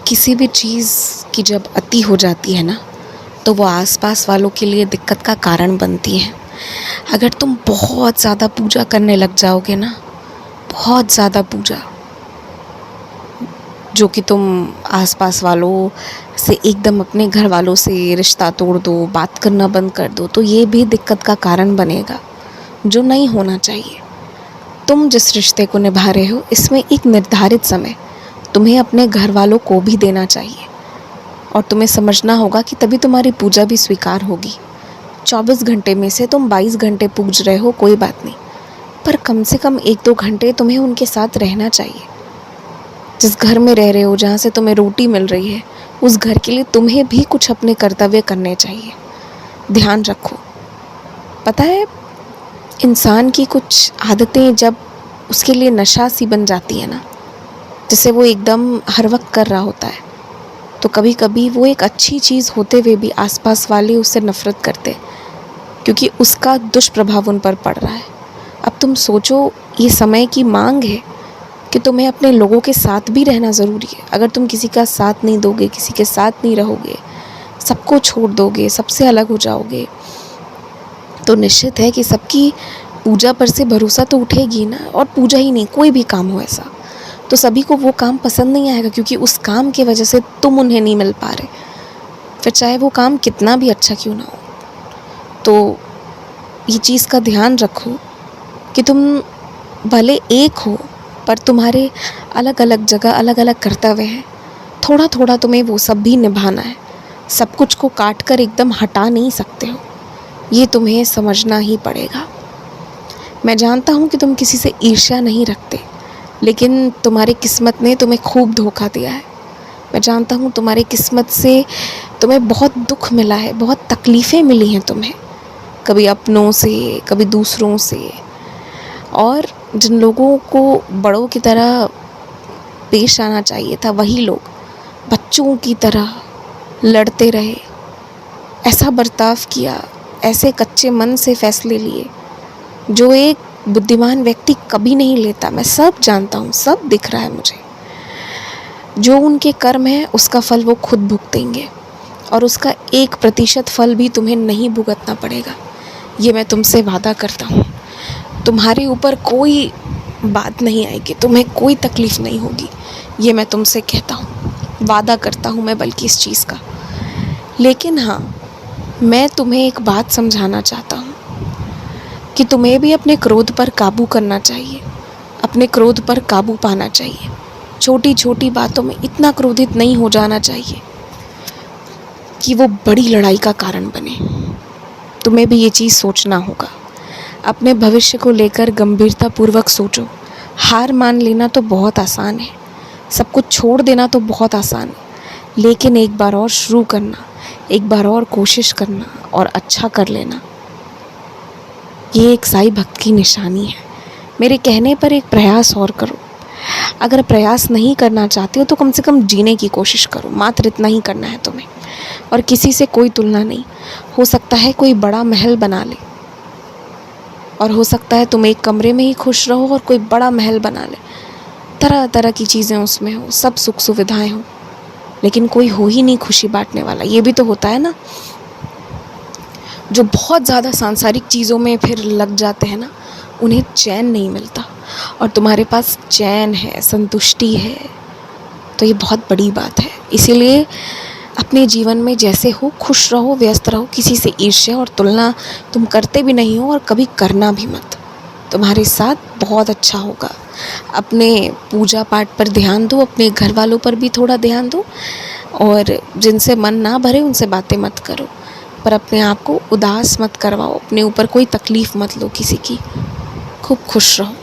किसी भी चीज़ की जब अति हो जाती है ना, तो वो आसपास वालों के लिए दिक्कत का कारण बनती है। अगर तुम बहुत ज़्यादा पूजा करने लग जाओगे ना, बहुत ज़्यादा पूजा, जो कि तुम आसपास वालों से एकदम अपने घर वालों से रिश्ता तोड़ दो, बात करना बंद कर दो, तो ये भी दिक्कत का कारण बनेगा, जो नहीं होना चाहिए। तुम जिस रिश्ते को निभा रहे हो, इसमें एक निर्धारित समय तुम्हें अपने घर वालों को भी देना चाहिए, और तुम्हें समझना होगा कि तभी तुम्हारी पूजा भी स्वीकार होगी। 24 घंटे में से तुम 22 घंटे पूज रहे हो, कोई बात नहीं, पर कम से कम 1-2 घंटे तुम्हें उनके साथ रहना चाहिए। जिस घर में रह रहे हो, जहाँ से तुम्हें रोटी मिल रही है, उस घर के लिए तुम्हें भी कुछ अपने कर्तव्य करने चाहिए। ध्यान रखो, पता है, इंसान की कुछ आदतें जब उसके लिए नशा सी बन जाती है ना, जैसे वो एकदम हर वक्त कर रहा होता है, तो कभी कभी वो एक अच्छी चीज़ होते हुए भी आसपास वाले उससे नफ़रत करते, क्योंकि उसका दुष्प्रभाव उन पर पड़ रहा है। अब तुम सोचो, ये समय की मांग है कि तुम्हें अपने लोगों के साथ भी रहना ज़रूरी है। अगर तुम किसी का साथ नहीं दोगे, किसी के साथ नहीं रहोगे, सबको छोड़ दोगे, सबसे अलग हो जाओगे, तो निश्चित है कि सबकी पूजा पर से भरोसा तो उठेगी ना। और पूजा ही नहीं, कोई भी काम हो ऐसा, तो सभी को वो काम पसंद नहीं आएगा, क्योंकि उस काम की वजह से तुम उन्हें नहीं मिल पा रहे, फिर चाहे वो काम कितना भी अच्छा क्यों ना हो। तो ये चीज़ का ध्यान रखो कि तुम भले एक हो, पर तुम्हारे अलग अलग जगह अलग अलग कर्तव्य हैं। थोड़ा थोड़ा तुम्हें वो सब भी निभाना है। सब कुछ को काट कर एकदम हटा नहीं सकते हो, ये तुम्हें समझना ही पड़ेगा। मैं जानता हूँ कि तुम किसी से ईर्ष्या नहीं रखते, लेकिन तुम्हारी किस्मत ने तुम्हें खूब धोखा दिया है। मैं जानता हूँ तुम्हारी किस्मत से तुम्हें बहुत दुख मिला है, बहुत तकलीफ़ें मिली हैं तुम्हें, कभी अपनों से, कभी दूसरों से। और जिन लोगों को बड़ों की तरह पेश आना चाहिए था, वही लोग बच्चों की तरह लड़ते रहे, ऐसा बर्ताव किया, ऐसे कच्चे मन से फैसले लिए जो एक बुद्धिमान व्यक्ति कभी नहीं लेता। मैं सब जानता हूँ, सब दिख रहा है मुझे। जो उनके कर्म है, उसका फल वो खुद भुगतेंगे, और उसका 1% फल भी तुम्हें नहीं भुगतना पड़ेगा। ये मैं तुमसे वादा करता हूँ। तुम्हारे ऊपर कोई बात नहीं आएगी, तुम्हें कोई तकलीफ़ नहीं होगी, ये मैं तुमसे कहता हूँ, वादा करता हूँ मैं बल्कि इस चीज़ का। लेकिन हाँ, मैं तुम्हें एक बात समझाना चाहता हूँ कि तुम्हें भी अपने क्रोध पर काबू करना चाहिए, अपने क्रोध पर काबू पाना चाहिए। छोटी छोटी बातों में इतना क्रोधित नहीं हो जाना चाहिए कि वो बड़ी लड़ाई का कारण बने। तुम्हें भी ये चीज़ सोचना होगा। अपने भविष्य को लेकर गंभीरतापूर्वक सोचो। हार मान लेना तो बहुत आसान है, सब कुछ छोड़ देना तो बहुत आसान है, लेकिन एक बार और शुरू करना, एक बार और कोशिश करना और अच्छा कर लेना, ये एक साईं भक्त की निशानी है। मेरे कहने पर एक प्रयास और करो। अगर प्रयास नहीं करना चाहते हो तो कम से कम जीने की कोशिश करो, मात्र इतना ही करना है तुम्हें। और किसी से कोई तुलना नहीं। हो सकता है कोई बड़ा महल बना ले, और हो सकता है तुम एक कमरे में ही खुश रहो और कोई बड़ा महल बना ले, तरह तरह की चीज़ें उसमें हो, सब सुख सुविधाएं हो, लेकिन कोई हो ही नहीं खुशी बांटने वाला। ये भी तो होता है ना, जो बहुत ज़्यादा सांसारिक चीज़ों में फिर लग जाते हैं ना, उन्हें चैन नहीं मिलता, और तुम्हारे पास चैन है, संतुष्टि है, तो ये बहुत बड़ी बात है। इसीलिए अपने जीवन में जैसे हो खुश रहो, व्यस्त रहो, किसी से ईर्ष्या और तुलना तुम करते भी नहीं हो और कभी करना भी मत। तुम्हारे साथ बहुत अच्छा होगा। अपने पूजा पाठ पर ध्यान दो, अपने घर वालों पर भी थोड़ा ध्यान दो, और जिनसे मन ना भरे उनसे बातें मत करो, पर अपने आप को उदास मत करवाओ, अपने ऊपर कोई तकलीफ़ मत लो किसी की। खूब खुश रहो।